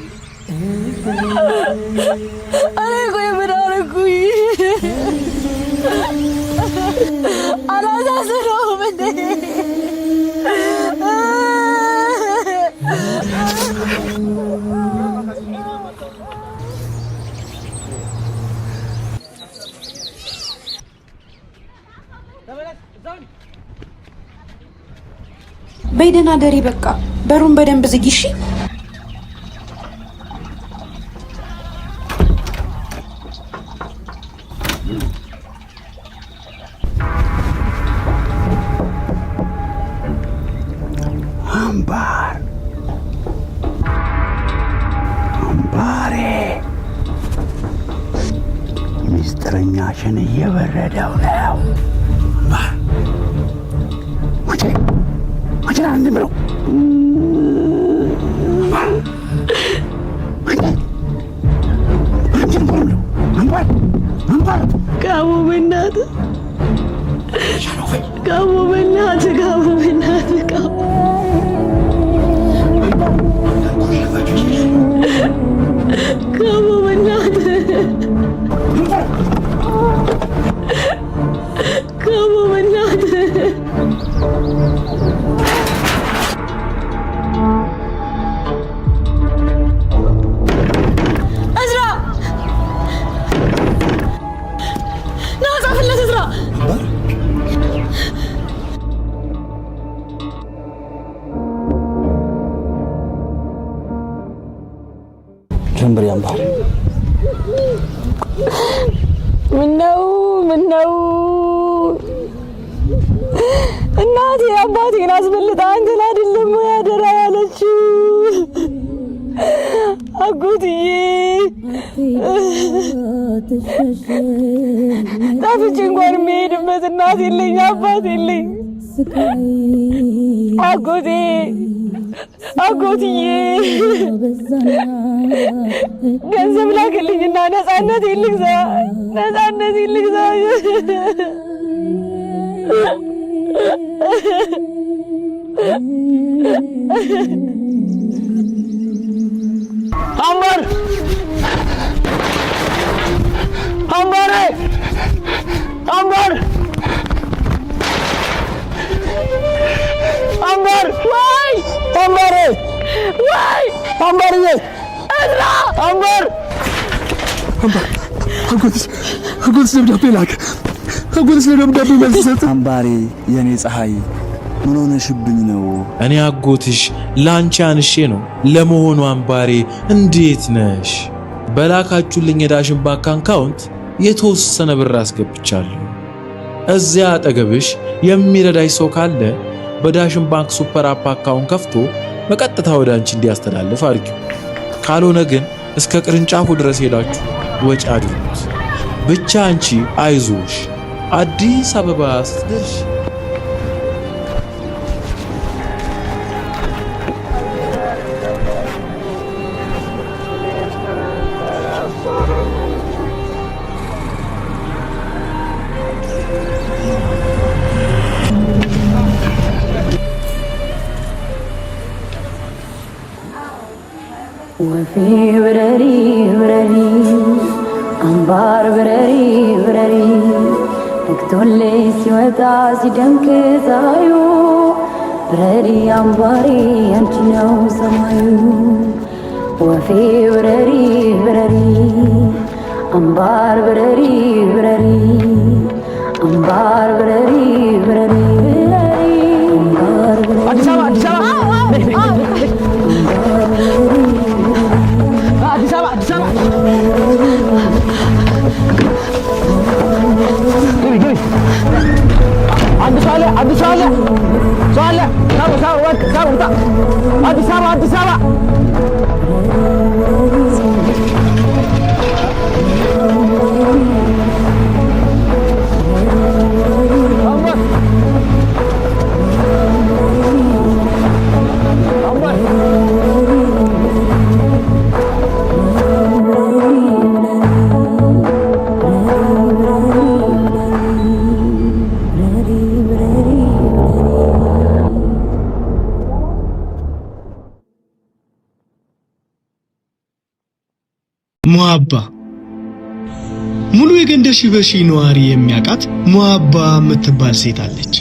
እኔ እኮ ምን አደረኩኝ? አላሳዝነውም እንዴ? በይደና ደሪ በቃ በሩን በደንብ ዝጊ እሺ። አምባር አምባሬ ሚስጥረኛሽን እየበረደው ነው። ወጭና እንደምረው ጋሞ በእናትህ ጋሞ በእናትህ ጋሞ በእናትህ ጋሞ ጋሞ በእናትህ ጋሞ በእናትህ ጀምበር አምባር ምነው እናቴ አባቴን አስበልጣ አንተን አይደለም ያደራ ያለችው አጎትዬ ጠፍቼ እንኳን የምሄድበት እናት የለኝ አባት የለኝ አጎትዬ ገንዘብ ላክልኝና ነፃነት ይልግዛ አምባር አምባሬ አምባር አምባር ወይ አምባሬ ወይ አምባርዬ እራ አምባር አጎትስ ደብዳቤ ላክ። አጎትስ ደብዳቤ መልስ ሰጥ። አምባሬ የኔ ፀሐይ ምን ሆነሽብኝ ነው? እኔ አጎትሽ ላንቺ አንሼ ነው። ለመሆኑ አምባሬ እንዴት ነሽ? በላካችሁልኝ የዳሽን ባንክ አካውንት የተወሰነ ብር አስገብቻለሁ። እዚያ አጠገብሽ የሚረዳሽ ሰው ካለ በዳሽን ባንክ ሱፐር አፕ አካውንት ከፍቶ በቀጥታ ወደ አንቺ እንዲያስተላልፍ አድርጊው። ካልሆነ ግን እስከ ቅርንጫፉ ድረስ ሄዳችሁ ወጪ አድርጉት። ብቻ አንቺ አይዞሽ፣ አዲስ አበባ ስትደርሺ ወፌ ብረሪ ብረሪ አምባር ብረሪ ብረሪ ነግቶልኝ ሲወጣ ሲደምቅ ፀሐዩ ብረሪ አምባሬ አንቺ ነው ሰማዩ ወፌ ብረሪ ብረሪ አምባር ብረሪ ብረሪ አምባር ብረሪ ብረሪ አምባር ብረሪ አዲስ አበባ አዲስ አበባ አዲስ አበባ አዲስ አበባ ግቢ አንድ ሰው አለ አንድ ሰው አለ ሰው አለ ሳው ወጣ አዲስ አበባ አዲስ አበባ ሙአባ ሙሉ የገንደ ሺበሺ ነዋሪ የሚያውቃት ሙአባ የምትባል ሴት አለች።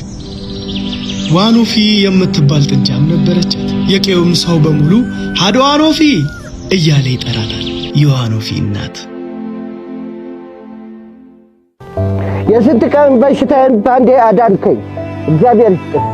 ዋኖፊ የምትባል ጥጃም ነበረቻት። የቄውም ሰው በሙሉ ሀዶ ዋኖፊ እያለ ይጠራታል። የዋኖፊ እናት የስንት ቀን በሽታዬን ባንዴ አዳንከኝ፣ እግዚአብሔር ይስጥህ።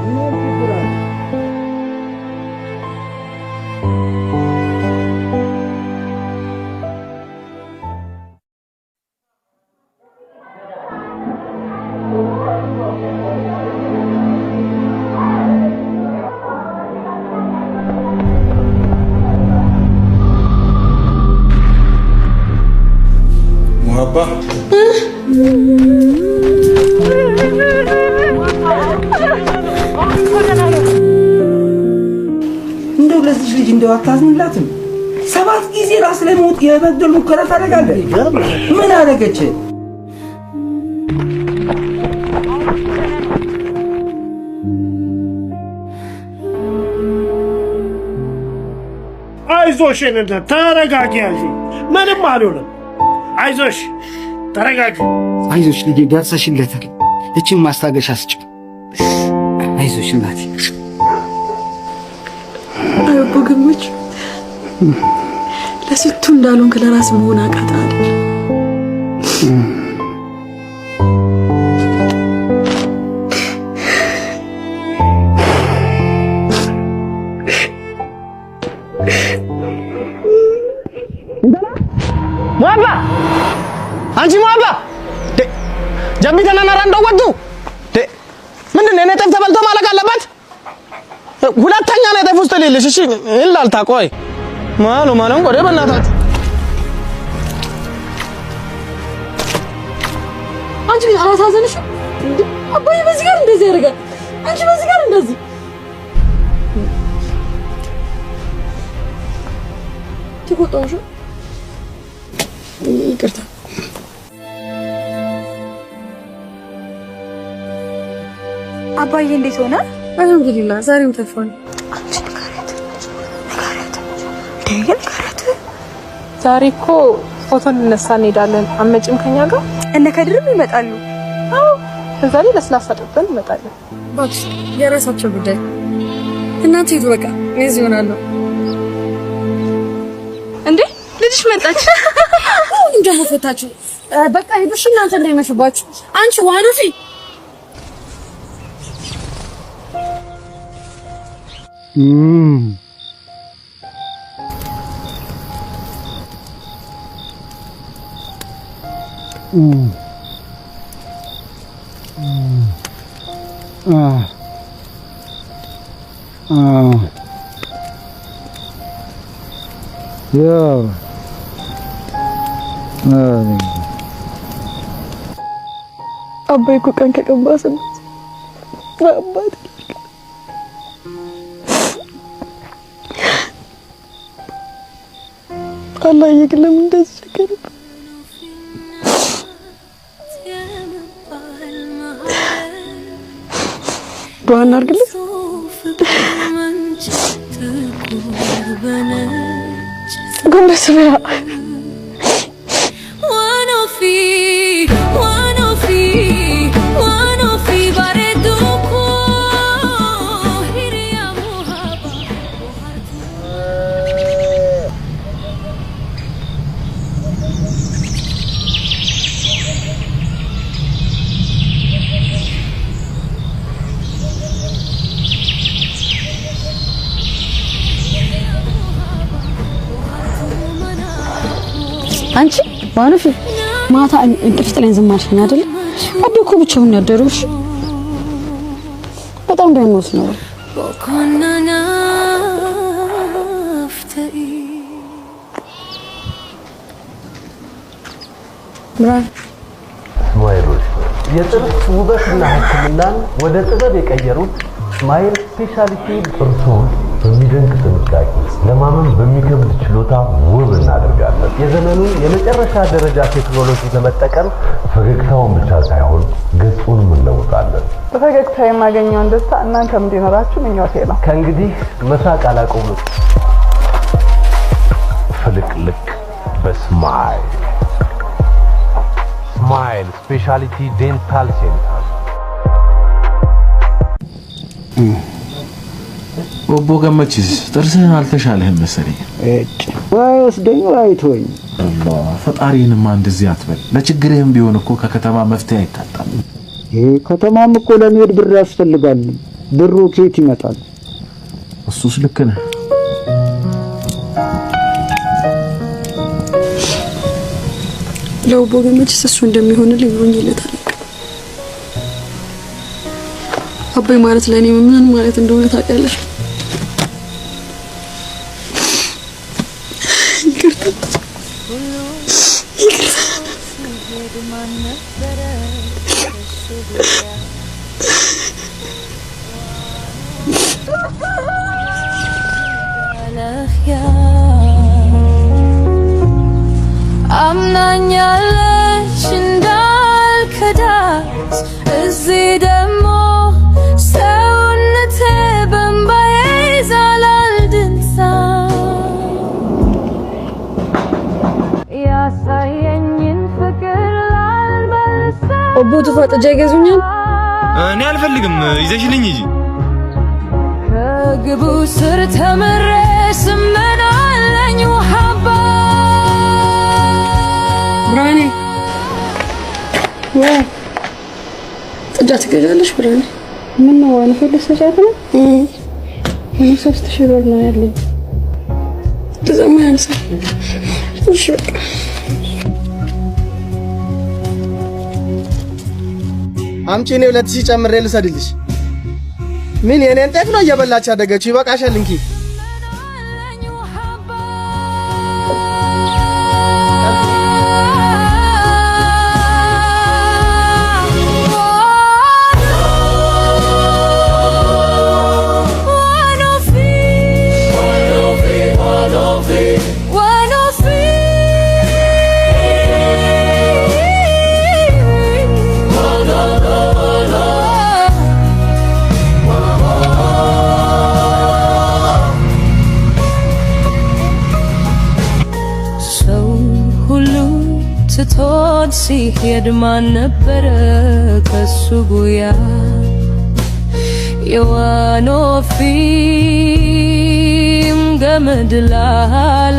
ሙአባ እንደው ለዚህ ልጅ እንደው አታዝንላትም? 7 ጊዜ ራስ ላይ ሞት የመግደል ሙከራ ታደርጋለህ። ምን አደረገች? አይዞሽ እንደ ተረጋጊ ያልሽ ምንም አልሆነም። አይዞሽ ተረጋጊ። አይዞሽ ልጄ ደርሰሽለታል። እቺን ማስታገሻ ስጭው። አይዞሽ እናቴ። አቦ ግምች ለስቱ እንዳሉን ለራስ መሆን አቃታ አይደል? ሙአባ አንቺ ሙአባ ጀቢ ተናናራ እንደወጡ ምንድነው? እኔ ጤፍ ተበልቶ ማለቅ አለበት። ሁለተኛ ነው ጤፍ ውስጥ ሌለሽ። እሺ ይላልታ ቆይ ማለም ቆዴ በእናታችሁ አንቺ ግን አላሳዘንሽም? አባዬ በዚህ ጋር እንደዚህ ያደርጋል፣ አንቺ በዚህ ጋር እንደዚህ ትቆጣውሽ። ይቅርታ አባዬ እንዴት ሆነ? አልሐምዱሊላህ ዛሬም ተፋን። ዛሬ እኮ ፎቶ እንነሳ እንሄዳለን። አመጭም ከኛ ጋር እነ ከድርም ይመጣሉ። አዎ እዛ ላይ ለስላሳ ጠጥተን እንመጣለን። እባክሽ የራሳቸው ጉዳይ። እናንተ ሂዱ በቃ እዚህ ሆናለሁ። እንዴ ልጅሽ መጣች። እንደው ፈታችሁ በቃ ሂዱ። እሺ እናንተ እንዳይመሽባችሁ። አንቺ ዋኖፊ አባዬ እኮ ቀን ከቀን ባሰበት። አባቴ አላህ ይግለም እንደዚህ ቸገረ። ዱዓ እናድርግለት። ጎንበስ ብላ አንቺ ዋንፊ ማታ እንቅልፍ ጥለን ዝም አልሽኝ አይደል? አቤ እኮ ብቻውን ያደረሽ በጣም ደህንነት ነው። ብራን ስማይሎች የጥርስ ውበትና ሕክምናን ወደ ጥበብ የቀየሩት ስማይል ስፔሻሊቲ ጥርሶን በሚደንቅ ጥንቃቄ ለማመን በሚከብድ ችሎታ ውብ እናደርጋለን። የዘመኑን የመጨረሻ ደረጃ ቴክኖሎጂ በመጠቀም ፈገግታውን ብቻ ሳይሆን ገጹንም እንለውጣለን። በፈገግታ የማገኘውን ደስታ እናንተም እንዲኖራችሁ ምኞቴ ነው። ከእንግዲህ መሳቅ አላቆምም። ፍልቅልቅ በስማይል ስማይል ስፔሻሊቲ ዴንታል ሴንተር። ኦቦ ገመችስ ጥርስህን አልተሻለህም መሰለኝ። ወስደኝ አይቶኝ አላህ ፈጣሪንማ እንደዚህ አትበል። ለችግርህም ቢሆን እኮ ከከተማ መፍትሄ አይታጣም። ከተማም እኮ ለመሄድ ብር ያስፈልጋል። ብሩ ከየት ይመጣል? እሱስ ልክ ነህ። ለኦቦ ገመችስ እሱ እንደሚሆንልኝ ሆኜለታል። አባይ ማለት ለኔ ምን ማለት እንደሆነ ታውቂያለሽ? አምናኛለች እንዳልከዳት እዚህ ደግሞ ሰውነቴ በእምባዬ ይዛላል ድንሳ ያሳየኝን ፍቅር ላልመልሳ ኦቦ ተፋጠጃ ይገዙኛል። እኔ አልፈልግም ይዘሽልኝ እንጂ ከግቡ ስር ተምሬ ስመናለኝ ውሃባ ብራኔ ጥጃ ትገዣለሽ? ብራኔ ምን ነው ዋንፌ ልትሰጫት ነው? እኔ 3000 ብር ነው ያለኝ። ተዘማ ያንሳ። እሺ በቃ አምጪ እኔ 2000 ጨምሬ ልሰድልሽ። ምን የኔን ጤፍ ነው እየበላች ያደገችው? ይበቃሻል እንኪ። ስትወድ ሲሄድ ማን ነበረ ከሱ ጉያ የዋኖፊም ገመድ ላላ